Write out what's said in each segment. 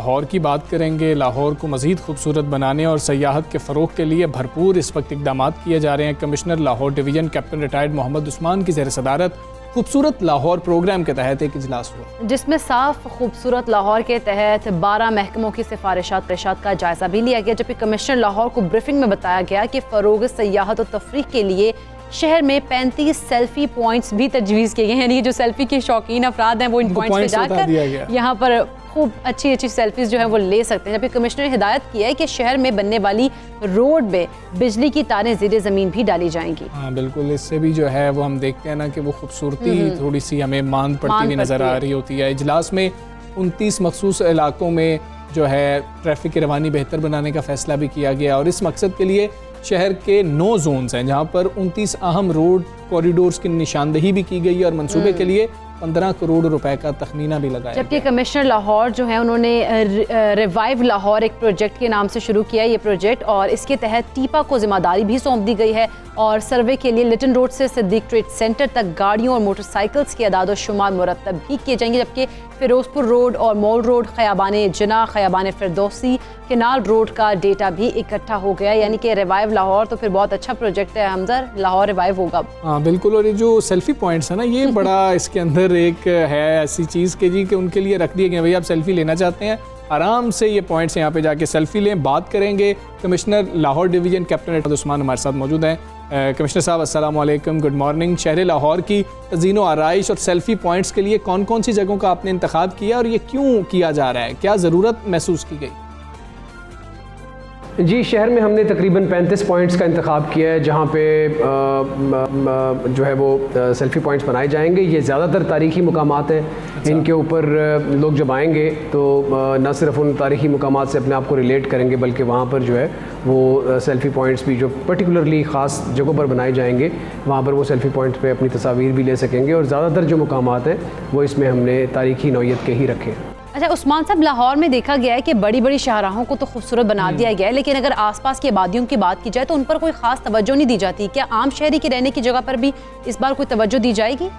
लाहौर की बात करेंगे। लाहौर को मज़ीद खूबसूरत बनाने और सयाहत के फ़रोग़ के लिए भरपूर इस वक्त इक़दाम किए जा रहे हैं। Commissioner Lahore division captain retired Mohammad Usman की ज़ेर सदारत खूबसूरत लाहौर प्रोग्राम के तहत एक इजलास हुआ, जिसमें साफ खूबसूरत लाहौर के तहत 12 महकमों की सिफारिशात का जायज़ा भी लिया गया। जबकि कमिश्नर लाहौर को ब्रीफिंग में बताया गया कि फ़रोग़ सयाहत और तफरीह के लिए शहर में 35 सेल्फी पॉइंट्स भी तजवीज़ किए गए हैं। यानी जो सेल्फी के शौकीन अफराद हैं वो इन पॉइंट्स पे जाकर यहाँ पर खूब अच्छी अच्छी सेल्फीज जो है वो ले सकते हैं। जबकि कमिश्नर ने हिदायत की है कि शहर में बनने वाली रोड में बिजली की तारें ज़ेरे ज़मीन भी डाली जाएंगी। हाँ बिल्कुल, इससे भी जो है वो हम देखते हैं ना कि वो खूबसूरती थोड़ी सी हमें मांद पड़ती हुई नज़र आ रही होती है। इजलास में 29 मखसूस इलाकों में जो है ट्रैफिक की रवानी बेहतर बनाने का फैसला भी किया गया और इस मकसद के लिए शहर के 9 जोन्स हैं जहाँ पर 29 अहम रोड कॉरिडोर्स की निशानदही भी की गई है और मंसूबे के लिए 15 करोड़ रुपए का तखमीना भी लगाया। जबकि कमिश्नर लाहौर जो है उन्होंने रिवाइव लाहौर एक प्रोजेक्ट के नाम से शुरू किया ये प्रोजेक्ट, और इसके तहत टीपा को जिम्मेदारी भी सौंप दी गई है और सर्वे के लिए लिटन रोड से सिद्दीक ट्रेड सेंटर तक गाड़ियों और मोटरसाइकिल्स की अदाद शुमार मुरतब भी किए जाएंगे। जबकि फिरोजपुर रोड और मॉल रोड, खयाबान जना, खयाबान फिरदौसी, केनाल रोड का डेटा भी इकट्ठा हो गया। यानी कि रिवाइव लाहौर तो फिर बहुत अच्छा प्रोजेक्ट है हमदर, लाहौर रिवाइव होगा। हाँ बिल्कुल, और ये जो सेल्फी पॉइंट्स है ना ये बड़ा इसके अंदर एक है ऐसी चीज़ के जी कि उनके लिए रख दिए गए, भाई आप सेल्फी लेना चाहते हैं आराम से ये पॉइंट्स यहाँ पे जाके सेल्फी लें। बात करेंगे commissioner Lahore division captain retired Usman हमारे साथ मौजूद हैं। कमिश्नर साहब अस्सलाम वालेकुम, गुड मॉर्निंग। शहर लाहौर की तज़ीनो आराइश और सेल्फी पॉइंट्स के लिए कौन कौन सी जगहों का आपने इंतखाब किया और ये क्यों किया जा रहा है, क्या ज़रूरत महसूस की गई? जी, शहर में हमने तकरीबन 35 पॉइंट्स का इंतखाब किया है जहाँ पे जो है वो सेल्फ़ी पॉइंट्स बनाए जाएंगे। ये ज़्यादातर तारीख़ी मकामात हैं। अच्छा। इनके ऊपर लोग जब आएंगे तो न सिर्फ उन तारीख़ी मकामात से अपने आप को रिलेट करेंगे बल्कि वहाँ पर जो है वो सेल्फ़ी पॉइंट्स भी जो पर्टिकुलरली ख़ास जगहों पर बनाए जाएंगे वहाँ पर वो सेल्फ़ी पॉइंट्स पे अपनी तस्वीर भी ले सकेंगे। और ज़्यादातर जो मकामात हैं वो इसमें हमने तारीख़ी नौइयत के ही रखे। अच्छा उस्मान साहब, लाहौर में देखा गया है कि बड़ी बड़ी शाहराहों को तो खूबसूरत बना दिया गया है, लेकिन अगर आसपास की आबादियों की बात की जाए तो उन पर कोई खास तवज्जो नहीं दी जाती। क्या आम शहरी की रहने की जगह पर भी इस बार कोई तवज्जो दी जाएगी?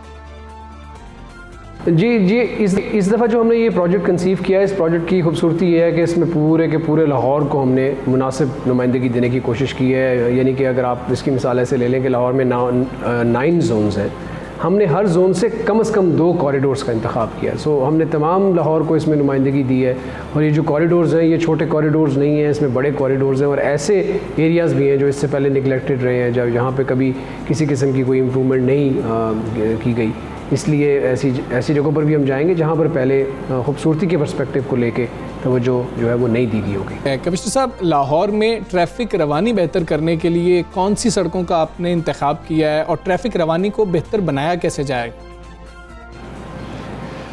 जी, इस दफ़ा जो हमने ये प्रोजेक्ट कंसीव किया है, इस प्रोजेक्ट की खूबसूरती ये है कि इसमें पूरे के पूरे लाहौर को हमने मुनासिब नुमाइंदगी देने की कोशिश की है। यानी कि अगर आप इसकी मिसाल ऐसे ले लें कि लाहौर में 9 जोन्स हैं, हमने हर जोन से कम 2 कॉरिडोर्स का इंतखाब किया। सो हमने तमाम लाहौर को इसमें नुमाइंदगी दी है। और ये जो कॉरिडोर्स हैं ये छोटे कॉरिडोर्स नहीं हैं, इसमें बड़े कॉरिडोर्स हैं और ऐसे एरियाज़ भी हैं जो इससे पहले निगलेक्टेड रहे हैं, जहाँ पे कभी किसी किस्म की कोई इम्प्रूवमेंट नहीं की गई। इसलिए ऐसी जगहों पर भी हम जाएंगे जहाँ पर पहले खूबसूरती के पर्सपेक्टिव को लेके तवज्जो जो है वो नहीं दी गई होगी। कमिश्नर साहब, लाहौर में ट्रैफिक रवानी बेहतर करने के लिए कौन सी सड़कों का आपने इंतखाब किया है और ट्रैफिक रवानी को बेहतर बनाया कैसे जाएगा?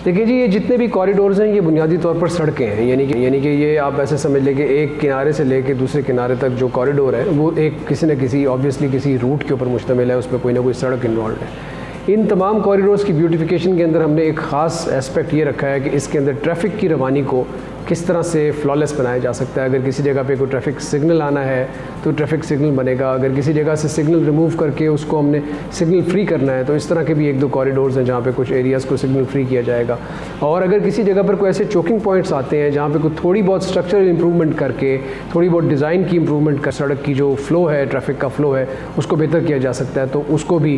देखिए जी, ये जितने भी कॉरिडोर्स हैं ये बुनियादी तौर पर सड़कें हैं। यानी कि ये आप ऐसे समझ लें कि एक किनारे से लेके दूसरे किनारे तक जो कॉरिडोर है वो एक किसी न किसी ऑब्वियसली किसी रूट के ऊपर मुश्तमिल है, उसमें कोई ना कोई सड़क इन्वॉल्व है। इन तमाम कॉरिडोर्स की ब्यूटिफिकेशन के अंदर हमने एक ख़ास एस्पेक्ट ये रखा है कि इसके अंदर ट्रैफिक की रवानी को किस तरह से फ्लॉलेस बनाया जा सकता है। अगर किसी जगह पे कोई ट्रैफिक सिग्नल आना है तो ट्रैफिक सिग्नल बनेगा, अगर किसी जगह से सिग्नल रिमूव करके उसको हमने सिग्नल फ्री करना है तो इस तरह के भी 1-2 कॉरिडोर्स हैं जहाँ पे कुछ एरियाज़ को सिग्नल फ्री किया जाएगा। और अगर किसी जगह पर कोई ऐसे चोकिंग पॉइंट्स आते हैं जहाँ पे कोई थोड़ी बहुत स्ट्रक्चरल इंप्रूवमेंट करके, थोड़ी बहुत डिज़ाइन की इंप्रूवमेंट कर सड़क की जो फ़्लो है, ट्रैफिक का फ़्लो है, उसको बेहतर किया जा सकता है, तो उसको भी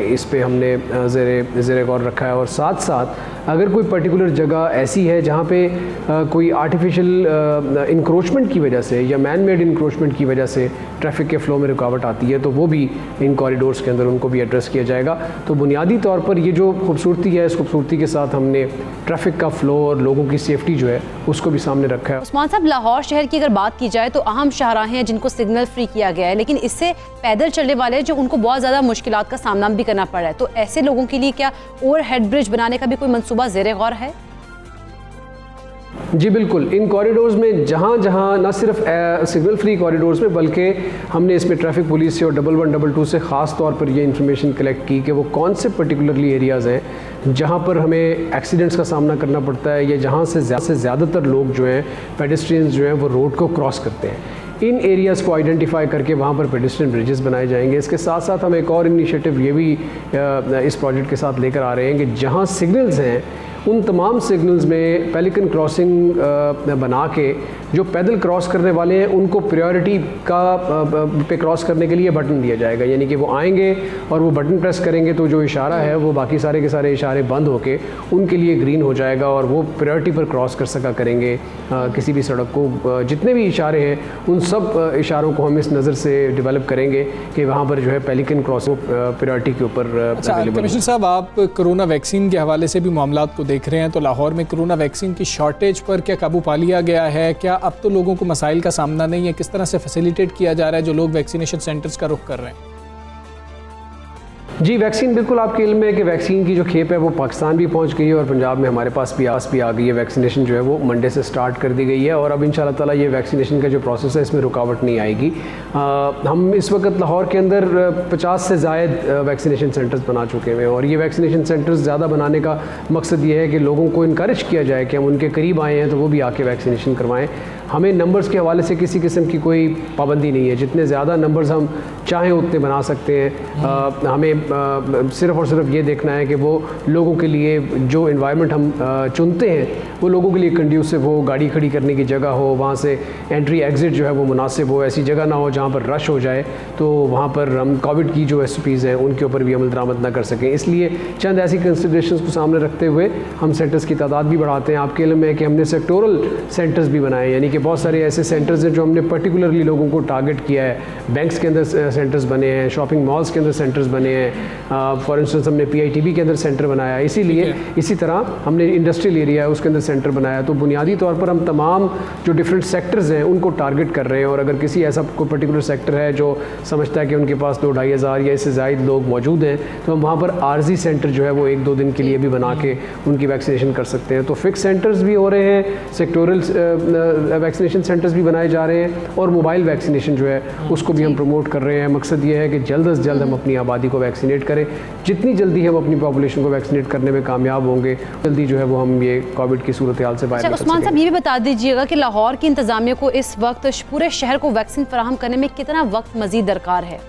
इस पर हमने ज़ेरे गौर रखा है। और साथ साथ अगर कोई पर्टिकुलर जगह ऐसी है जहाँ पे कोई आर्टिफिशियल इंक्रोचमेंट की वजह से या मैन मेड इंक्रोचमेंट की वजह से ट्रैफिक के फ़्लो में रुकावट आती है तो वो भी इन कॉरिडोर्स के अंदर उनको भी एड्रेस किया जाएगा। तो बुनियादी तौर पर ये जो खूबसूरती है, इस खूबसूरती के साथ हमने ट्रैफिक का फ़्लो और लोगों की सेफ्टी जो है उसको भी सामने रखा है। उस्मान साहब, लाहौर शहर की अगर बात की जाए तो अहम शाहराहें हैं जिनको सिग्नल फ्री किया गया है, लेकिन इससे पैदल चलने वाले जो उनको बहुत ज़्यादा मुश्किलात का सामना भी करना पड़ रहा है, तो ऐसे लोगों के लिए क्या ओवरहेड ब्रिज बनाने का भी कोई मंसूबा ज़ेरे गौर है? जी बिल्कुल, इन कॉरिडोर्स में जहाँ जहाँ न सिर्फ सिग्नल फ्री कॉरिडोर्स में बल्कि हमने इसमें ट्रैफिक पुलिस से और 1122 से ख़ास तौर पर ये इन्फॉर्मेशन कलेक्ट की कि वो कौन से पर्टिकुलरली एरियाज़ हैं जहाँ पर हमें एक्सीडेंट्स का सामना करना पड़ता है या जहाँ से ज़्यादातर लोग जो हैं पेडेस्ट्रियंस जो हैं वो रोड को क्रॉस करते हैं। इन एरियाज़ को आइडेंटिफाई करके वहाँ पर पेडेस्ट्रियन ब्रिजेस बनाए जाएंगे। इसके साथ साथ हम एक और इनिशिएटिव ये भी इस प्रोजेक्ट के साथ लेकर आ रहे हैं कि जहाँ सिग्नल्स हैं उन तमाम सिग्नल्स में पेलिकन क्रॉसिंग बना के जो पैदल क्रॉस करने वाले हैं उनको प्रायोरिटी पे क्रॉस करने के लिए बटन दिया जाएगा, यानी कि वो आएंगे और वो बटन प्रेस करेंगे तो जो इशारा है वो बाकी सारे के सारे इशारे बंद होके उनके लिए ग्रीन हो जाएगा और वो प्रायोरिटी पर क्रॉस कर सका करेंगे किसी भी सड़क को। जितने भी इशारे हैं उन सब इशारों को हम इस नज़र से डेवलप करेंगे कि वहाँ पर जो है पेलिकन क्रॉसिंग प्रायोरिटी के ऊपर अवेलेबल। कमिश्नर साहब, आप कोरोना वैक्सीन के हवाले से भी मामलात को देख रहे हैं, तो लाहौर में कोरोना वैक्सीन की शॉर्टेज पर क्या काबू पा लिया गया है? क्या अब तो लोगों को मसाइल का सामना नहीं है? किस तरह से फैसिलिटेट किया जा रहा है जो लोग वैक्सीनेशन सेंटर्स का रुख कर रहे हैं? जी, वैक्सीन बिल्कुल आपके इल्म में है कि वैक्सीन की जो खेप है वो पाकिस्तान भी पहुंच गई है और पंजाब में हमारे पास भी आ गई है। वैक्सीनेशन जो है वो मंडे से स्टार्ट कर दी गई है और अब इंशाल्लाह ताला ये वैक्सीनेशन का जो प्रोसेस है इसमें रुकावट नहीं आएगी। हम इस वक्त लाहौर के अंदर 50 से ज़ायद वैक्सीनेशन सेंटर्स बना चुके हैं और ये वैक्सीनेशन सेंटर्स ज़्यादा बनाने का मकसद ये है कि लोगों को इनकरेज किया जाए कि हम उनके करीब आए हैं तो वो भी आके वैक्सीनेशन करवाएँ। हमें नंबर्स के हवाले से किसी किस्म की कोई पाबंदी नहीं है, जितने ज़्यादा नंबर्स हम चाहें उतने बना सकते हैं। हमें सिर्फ़ और सिर्फ ये देखना है कि वो लोगों के लिए जो इन्वायरमेंट हम चुनते हैं वो लोगों के लिए कंड्यूसिव हो, गाड़ी खड़ी करने की जगह हो, वहाँ से एंट्री एग्ज़िट जो है वो मुनासिब हो, ऐसी जगह ना हो जहाँ पर रश हो जाए तो वहाँ पर हम कोविड की जो SOPs हैं उनके ऊपर भी अमल दरामद ना कर सकें। इसलिए चंद ऐसी कंसिडरेशंस को सामने रखते हुए हम सेंटर्स की तादाद भी बढ़ाते हैं। आपके इल्म में है कि हमने सेक्टोरल सेंटर्स भी बनाए, यानी कि बहुत सारे ऐसे सेंटर्स हैं जो हमने पर्टिकुलरली लोगों को टारगेट किया है। बैंक्स के अंदर सेंटर्स बने हैं, शॉपिंग मॉल्स के अंदर सेंटर्स बने हैं, फॉर इंस्टेंस हमने PITB के अंदर सेंटर बनाया। इसीलिए इसी तरह हमने इंडस्ट्रियल एरिया है उसके अंदर सेंटर बनाया। तो बुनियादी तौर पर हम तमाम जो डिफरेंट सेक्टर्स हैं उनको टारगेट कर रहे हैं और अगर किसी ऐसा कोई पर्टिकुलर सेक्टर है जो समझता है कि उनके पास 2-2.5 हज़ार या इससे ज़ायद लोग मौजूद हैं तो हम वहाँ पर आर्जी सेंटर जो है वो 1-2 दिन के लिए भी बना के उनकी वैक्सीनेशन कर सकते हैं। तो फिक्स सेंटर्स भी हो रहे हैं, सेक्टोरल वैक्सीनेशन सेंटर्स भी बनाए जा रहे हैं और मोबाइल वैक्सीनेशन जो है उसको भी हम प्रमोट कर रहे हैं। मकसद ये है कि जल्द से जल्द हम अपनी आबादी को वैक्सीनेट करें। जितनी जल्दी हम अपनी पॉपुलेशन को वैक्सीनेट करने में कामयाब होंगे जल्दी जो है वो हम ये कोविड की सूरत हाल से बाहर निकल उस्मान साहब, ये भी बता दीजिएगा कि लाहौर की इंतजामिया को इस वक्त पूरे शहर को वैक्सीन फराहम करने में कितना वक्त मजीद दरकार है?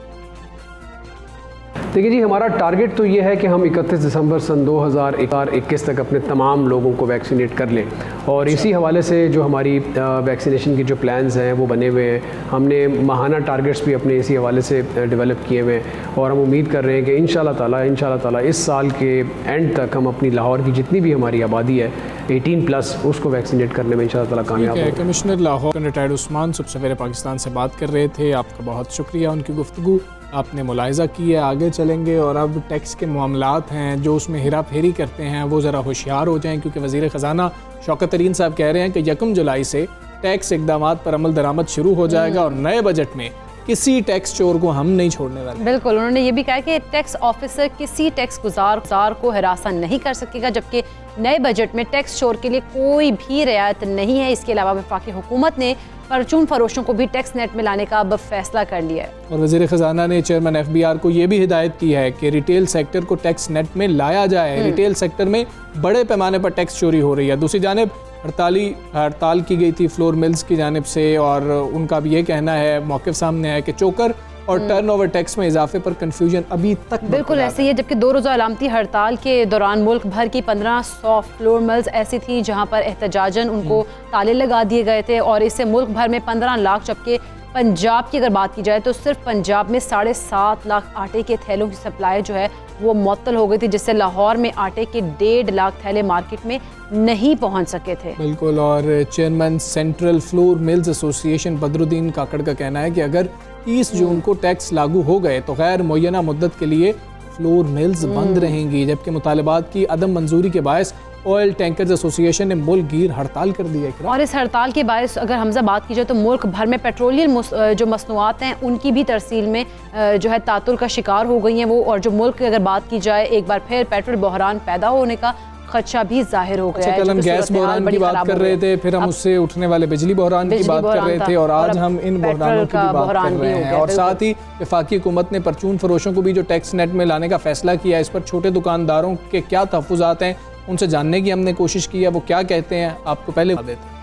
देखिए जी, हमारा टारगेट तो ये है कि हम 31 दिसंबर सन 2021 तक अपने तमाम लोगों को वैक्सीनेट कर लें और इसी हवाले से जो हमारी वैक्सीनेशन की जो प्लान्स हैं वो बने हुए हैं। हमने माहाना टारगेट्स भी अपने इसी हवाले से डेवलप किए हुए हैं और हम उम्मीद कर रहे हैं कि इंशाल्लाह ताला इस साल के एंड तक हम अपनी लाहौर की जितनी भी हमारी आबादी है 18+ उसको वैक्सीनेट करने में इंशाल्लाह ताला कामयाब होंगे। कमिश्नर लाहौर रिटायर्ड उस्मान सुबह सवेरे पाकिस्तान से बात कर रहे थे। आपका बहुत शुक्रिया, उनकी गुफ्तगू आपने मुलाहिज़ा की है। आगे चलेंगे और अब टैक्स के मामलात हैं जो उसमें हेरा फेरी करते हैं वो ज़रा होशियार हो जाएं, क्योंकि वज़ीर ख़जाना शौकत तरीन साहब कह रहे हैं कि 1 जुलाई से टैक्स इकदामात पर अमल दरामद शुरू हो जाएगा और नए बजट में किसी टैक्स चोर को हम नहीं छोड़ने वाले। बिल्कुल, उन्होंने ये भी कहा कि टैक्स ऑफिसर किसी टैक्स गुजार को हिरासा नहीं कर सकेगा, जबकि नए बजट में टैक्स चोर के लिए कोई भी रियायत नहीं है। इसके अलावा वफाकी हुकूमत ने परचून फरोशों को भी टैक्स नेट में लाने का अब फैसला कर लिया है और वज़ीर ख़जाना ने चेयरमैन FBR को ये भी हिदायत की है कि रिटेल सेक्टर को टैक्स नेट में लाया जाए। रिटेल सेक्टर में बड़े पैमाने पर टैक्स चोरी हो रही है। दूसरी जानिब हड़ताल की गई थी फ्लोर मिल्स की जानिब से और उनका भी ये कहना है, मौक़िफ़ सामने है कि चोकर और टर्नओवर टैक्स में इजाफे पर कंफ्यूजन अभी तक बिल्कुल ऐसे ही है। जबकि 2 रोज़ा अलामती हड़ताल के दौरान मुल्क भर की 1500 फ्लोर मिल्स ऐसी थी जहां पर एहतजाजन उनको ताले लगा दिए गए थे और इससे मुल्क भर में 15 लाख, जबकि पंजाब की अगर बात की जाए तो सिर्फ पंजाब में 7.5 लाख आटे के थैलों की सप्लाई जो है वो मुअत्तल हो गई थी, जिससे लाहौर में आटे के 1.5 लाख थैले मार्केट में नहीं पहुंच सके थे। बिल्कुल, और chairman central flour mills association Badruddin Kakar का कहना है कि अगर 30 जून को टैक्स लागू हो गए तो गैर मुय्यना मुद्दत के लिए फ्लोर मिल्स बंद रहेंगी, जबकि मुतालबात की अदम मंजूरी के बायस ऑयल टैंकर्स एसोसिएशन ने मुल्क गिर हड़ताल कर दी है। और इस हड़ताल के बायस अगर हमजा बात की जाए तो मुल्क भर में पेट्रोलियम जो मसनूआत हैं उनकी भी तरसील में जो है तातुल का शिकार हो गई हैं वो। और जो मुल्क की अगर बात की जाए एक बार फिर पेट्रोल बहरान पैदा होने का खदशा भी जाहिर हो गया है। कल हम गैस बहरान की बात कर रहे थे, फिर हम उससे उठने वाले बिजली बहरान की बात कर रहे थे और आज हम इन बहरानों की भी बात कर रहे हैं। और साथ ही वफाकी हुकूमत ने परचून फरोशों को भी जो टैक्स नेट में लाने का फैसला किया, इस पर छोटे दुकानदारों के क्या तहफ़्फ़ुज़ात हैं उनसे जानने की हमने कोशिश की है। वो क्या कहते हैं आपको पहले बता देते हैं।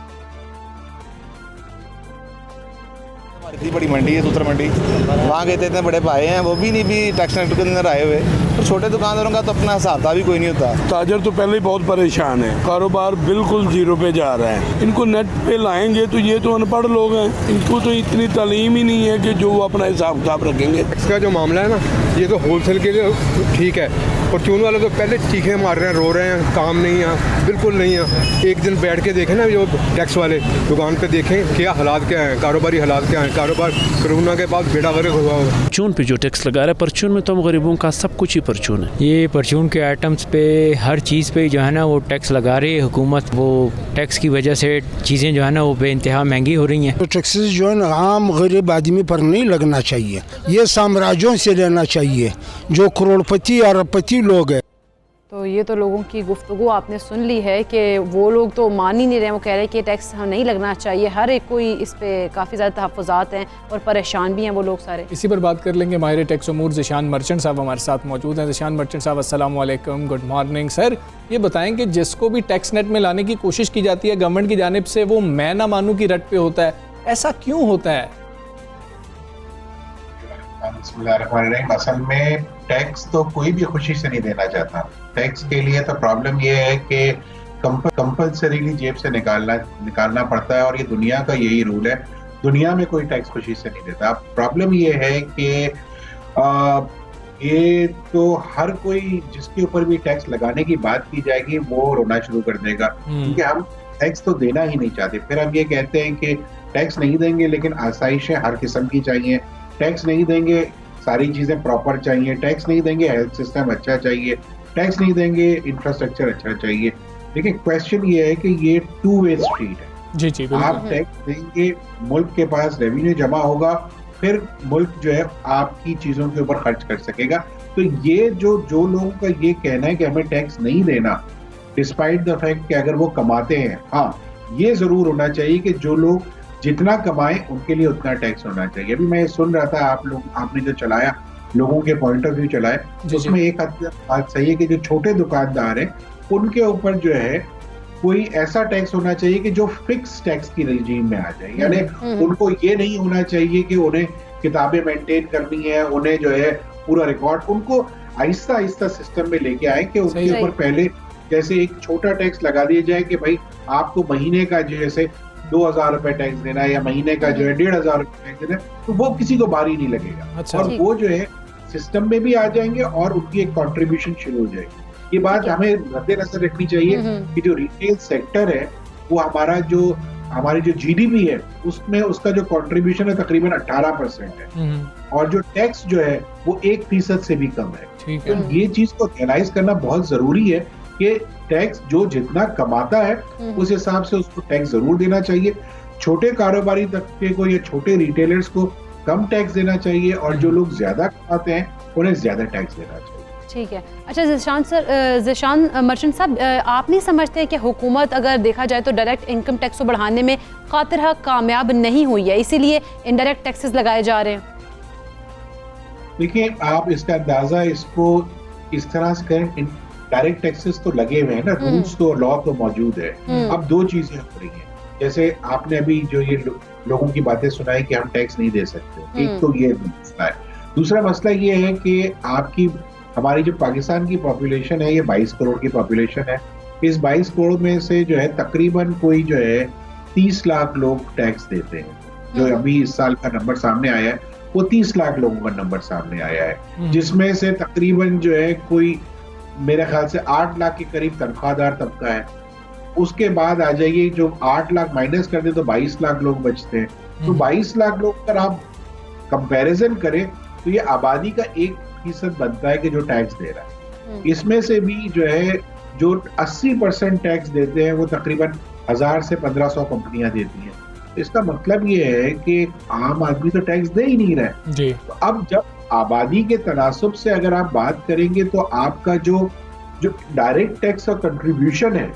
इतनी बड़ी मंडी है सूत्र मंडी, वहाँ गए थे, इतने बड़े भाई हैं, वो भी नहीं भी टैक्स नेट के अंदर आए हुए। तो छोटे दुकानदारों का तो अपना हिसाब भी कोई नहीं होता। ताजर तो पहले ही बहुत परेशान है, कारोबार बिल्कुल जीरो पे जा रहा है। इनको नेट पे लाएंगे तो ये तो अनपढ़ लोग हैं, इनको तो इतनी तालीम ही नहीं है कि जो वो अपना हिसाब किताब रखेंगे। इसका जो मामला है ना, ये तो होलसेल के लिए ठीक है, परचून वाले तो पहले चीखे मार रहे हैं, रो रहे हैं, काम नहीं है, बिल्कुल नहीं है। एक दिन बैठ के देखें ना, जो टैक्स वाले दुकान पे देखें क्या हालात क्या हैं, कारोबारी हालात क्या हैं। कारोबार कोरोना के बाद बेड़ा गर्क हुआ होगा। परचून पे जो टैक्स लगा रहा है, परचून में तो हम गरीबों का सब कुछ ही परचून है। ये परचून के आइटम्स पे हर चीज़ पे जो है ना वो टैक्स लगा रही है हुकूमत। वो टैक्स की वजह से चीज़ें जो है ना वो बेइंतहा महंगी हो रही हैं। तो टैक्सेस जो है ना आम गरीब आदमी पर नहीं लगना चाहिए, ये साम्राज्यों से लेना चाहिए जो करोड़पति अरबपति लोग हैं। तो ये तो लोगों की गुफ्तगू आपने सुन ली है कि वो लोग तो मान ही नहीं रहे, वो कह रहे हैं कि टैक्स हम नहीं लगना चाहिए। हर एक कोई इस पे काफ़ी ज़्यादा तहफ़्फ़ुज़ात हैं और परेशान भी हैं वो लोग सारे। इसी पर बात कर लेंगे। माहिर टैक्स उमूर ज़िशान मर्चेंट साहब हमारे साथ मौजूद हैं। ज़िशान मर्चेंट साहब अस्सलाम वालेकुम, गुड मॉर्निंग सर। ये बताएं कि जिसको भी टैक्स नेट में लाने की कोशिश की जाती है गवर्नमेंट की जानिब से, वो मैं ना मानूँ की रट पे होता है, ऐसा क्यों होता है? असल में टैक्स तो कोई भी खुशी से नहीं देना चाहता। टैक्स के लिए तो प्रॉब्लम ये है कि कंपल्सरीली जेब से निकालना पड़ता है, और ये दुनिया का यही रूल है। दुनिया में कोई टैक्स खुशी से नहीं देता। प्रॉब्लम ये है कि ये तो हर कोई जिसके ऊपर भी टैक्स लगाने की बात की जाएगी वो रोना शुरू कर देगा, क्योंकि हम टैक्स तो देना ही नहीं चाहते। फिर हम ये कहते हैं कि टैक्स नहीं देंगे, लेकिन आसाइशें हर किस्म की चाहिए। टैक्स नहीं देंगे, सारी चीजें प्रॉपर चाहिए। टैक्स नहीं देंगे, हेल्थ सिस्टम अच्छा चाहिए। टैक्स नहीं देंगे, इंफ्रास्ट्रक्चर अच्छा चाहिए। लेकिन क्वेश्चन ये है कि ये टू वे स्ट्रीट है। जी जी, आप टैक्स देंगे, मुल्क के पास रेवेन्यू जमा होगा, फिर मुल्क जो है आपकी चीजों के ऊपर खर्च कर सकेगा। तो ये जो लोगों का ये कहना है कि हमें टैक्स नहीं देना, डिस्पाइट द फैक्ट कि अगर वो कमाते हैं, हाँ ये जरूर होना चाहिए कि जो लोग जितना कमाएं उनके लिए उतना टैक्स होना चाहिए। अभी मैं सुन रहा था, आपने जो चलाया, लोगों के पॉइंट ऑफ व्यू चलाए, उसमें एक हद तक बात सही है कि जो छोटे दुकानदार हैं उनके ऊपर जो है कोई ऐसा टैक्स होना चाहिए कि जो फिक्स टैक्स की रजीम में आ जाए। यानी उनको ये नहीं होना चाहिए कि उन्हें किताबें मेंटेन करनी है, उन्हें जो है पूरा रिकॉर्ड, उनको आहिस्ता आहिस्ता सिस्टम में लेके आए कि उनके ऊपर पहले जैसे एक छोटा टैक्स लगा दिया जाए कि भाई आपको महीने का जैसे 2000 रुपए टैक्स देना है या महीने का जो है 1500 रुपए टैक्स देना है, तो वो किसी को भारी नहीं लगेगा। अच्छा। और वो जो है सिस्टम में भी आ जाएंगे और उनकी एक कंट्रीब्यूशन शुरू हो जाएगी। ये बात हमें मद्देनजर रखनी चाहिए कि जो रिटेल सेक्टर है वो हमारी जो जीडीपी है उसमें उसका जो कंट्रीब्यूशन है तकरीबन 18% है, और जो टैक्स जो है वो 1% से भी कम है। ठीक है। तो ये चीज को रियलाइज करना बहुत जरूरी है कि टैक्स जो जितना कमाता है उस हिसाब से उसको टैक्स जरूर देना चाहिए। छोटे कारोबारी तबके को या छोटे रिटेलर्स को कम टैक्स देना चाहिए, और जो लोग ज्यादा कमाते हैं उन्हें ज्यादा टैक्स देना चाहिए। ठीक है। अच्छा ज़िशान मर्चेंट साहब, आप नहीं समझते कि हुकूमत अगर देखा जाए तो डायरेक्ट इनकम टैक्स को बढ़ाने में खातिरहा कामयाब नहीं हुई है, इसीलिए इनडायरेक्ट टैक्सेस लगाए जा रहे हैं? देखिए, आप इसका अंदाजा इसको इस तरह से करें, डायरेक्ट टैक्सेस तो लगे हुए हैं ना, रूल्स तो लॉ तो मौजूद है। अब दो चीजें हो रही हैं, जैसे आपने अभी जो ये लोगों की बातें सुनाई कि हम टैक्स नहीं दे सकते, एक तो ये मसला है। दूसरा मसला ये है कि हमारी जो पाकिस्तान की पॉपुलेशन है ये 22 करोड़ की पॉपुलेशन है। इस 22 करोड़ में से जो है तकरीबन कोई जो है 30 लाख लोग टैक्स देते हैं। जो अभी इस साल का नंबर सामने आया है वो 30 लाख लोगों का नंबर सामने आया है, जिसमें से तकरीबन जो है कोई मेरे ख्याल से 8 लाख के करीब तनख्वाहदार तबका है। उसके बाद आ जाइए, जो 8 लाख माइनस कर दे तो 22 लाख लोग बचते हैं। तो 22 लाख लोग अगर आप कंपैरिजन करें तो ये आबादी का 1% बनता है कि जो टैक्स दे रहा है। इसमें से भी जो है जो 80% टैक्स देते हैं वो तकरीबन 1000 से 1500 कंपनियां देती हैं। इसका मतलब ये है कि आम आदमी तो टैक्स दे ही नहीं रहा है। तो अब जब आबादी के तनासुब से अगर आप बात करेंगे तो आपका जो डायरेक्ट टैक्स और कंट्रीब्यूशन है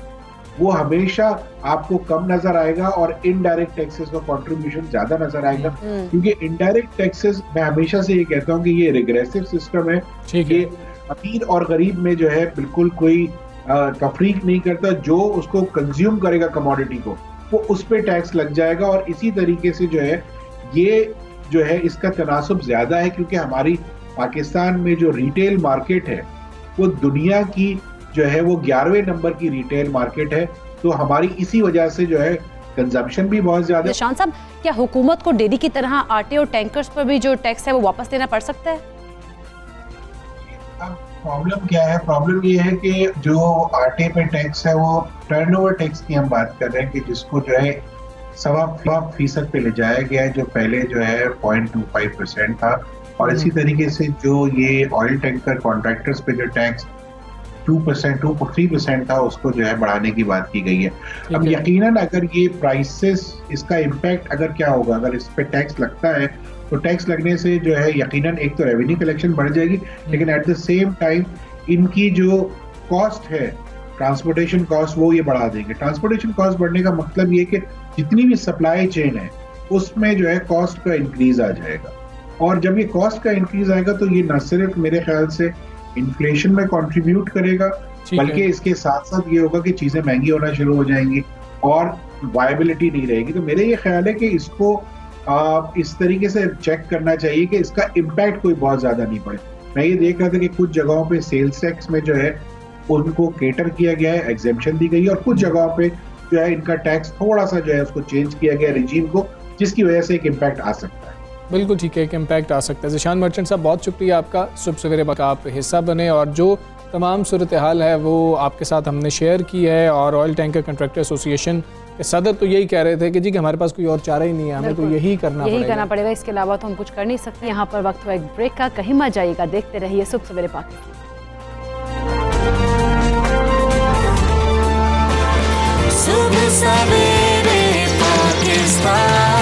वो हमेशा आपको कम नजर आएगा और इनडायरेक्ट टैक्सेस का कंट्रीब्यूशन ज्यादा नजर आएगा, क्योंकि इनडायरेक्ट टैक्सेस मैं हमेशा से ये कहता हूँ कि ये रिग्रेसिव सिस्टम है। ये अमीर और गरीब में जो है बिल्कुल कोई तफरीक नहीं करता। जो उसको कंज्यूम करेगा कमोडिटी को वो उस पे टैक्स लग जाएगा, और इसी तरीके से जो है ये जो है इसका तनासुब ज़्यादा है, क्योंकि हमारी पाकिस्तान में जो रिटेल मार्केट है वो दुनिया की जो है वो 11वें नंबर की रिटेल मार्केट है। तो हमारी इसी वजह से जो है कंजम्पशन भी बहुत ज़्यादा है। निशान साहब, क्या हुकूमत को डेयरी की तरह आटे और टैंकर्स पर भी जो टैक्स है वो वापस देना पड़ सकता है? अब प्रॉब्लम क्या है? प्रॉब्लम ये है कि जो आटे पे टैक्स है वो टर्नओवर टैक्स की हम बात कर रहे हैं कि जिसको जो है 1.25% पे ले जाया गया है, जो पहले जो है 0.25% था। और इसी तरीके से जो ये ऑयल टैंकर कॉन्ट्रैक्टर्स पे जो टैक्स 2% था, उसको जो है बढ़ाने की बात की गई है। अब यकीनन अगर ये प्राइसेस, इसका इम्पैक्ट अगर क्या होगा, अगर इस पे टैक्स लगता है तो टैक्स लगने से जो है यकीनन एक तो रेवेन्यू कलेक्शन बढ़ जाएगी, लेकिन एट द सेम टाइम इनकी जो कॉस्ट है, ट्रांसपोर्टेशन कॉस्ट, वो ये बढ़ा देंगे। ट्रांसपोर्टेशन कॉस्ट बढ़ने का मतलब ये कि जितनी भी सप्लाई चेन है उसमें जो है कॉस्ट का इंक्रीज आ जाएगा। और जब ये कॉस्ट का इंक्रीज आएगा तो ये न सिर्फ मेरे ख्याल से इन्फ्लेशन में कंट्रीब्यूट करेगा, बल्कि इसके साथ साथ ये होगा कि चीजें महंगी होना शुरू हो जाएंगी और वायबिलिटी नहीं रहेगी। तो मेरे ये ख्याल है कि इसको इस तरीके से चेक करना चाहिए कि इसका इम्पैक्ट कोई बहुत ज्यादा नहीं पड़े। मैं ये देख रहा था कि कुछ जगहों पे सेल्स टैक्स में जो है उनको केटर किया गया है, एग्जेम्पशन दी गई है, और कुछ जगहों पे जो है इनका टैक्स थोड़ा सा जो है उसको चेंज किया गया रिजीम को, जिसकी वजह से एक इम्पैक्ट आ सकता है। बिल्कुल ठीक है, एक इम्पैक्ट आ सकता है। ज़ीशान मर्चेंट साहब, बहुत शुक्रिया आपका, सुबह सवेरे का आप हिस्सा बने और जो तमाम सूरत हाल है वो आपके साथ हमने शेयर की है। और ऑयल टैंकर कंट्रैक्टर एसोसिएशन के सदर तो यही कह रहे थे कि जी कि हमारे पास कोई और चारा ही नहीं है, हमें तो यही करना पड़ेगा, इसके अलावा तो हम कुछ कर नहीं सकते। यहाँ पर वक्त हुआ एक ब्रेक का, कहीं मत जाइएगा, देखते रहिए सुबह सवेरे पाकिस्तान। सुबह सवेरे पाकिस्तान।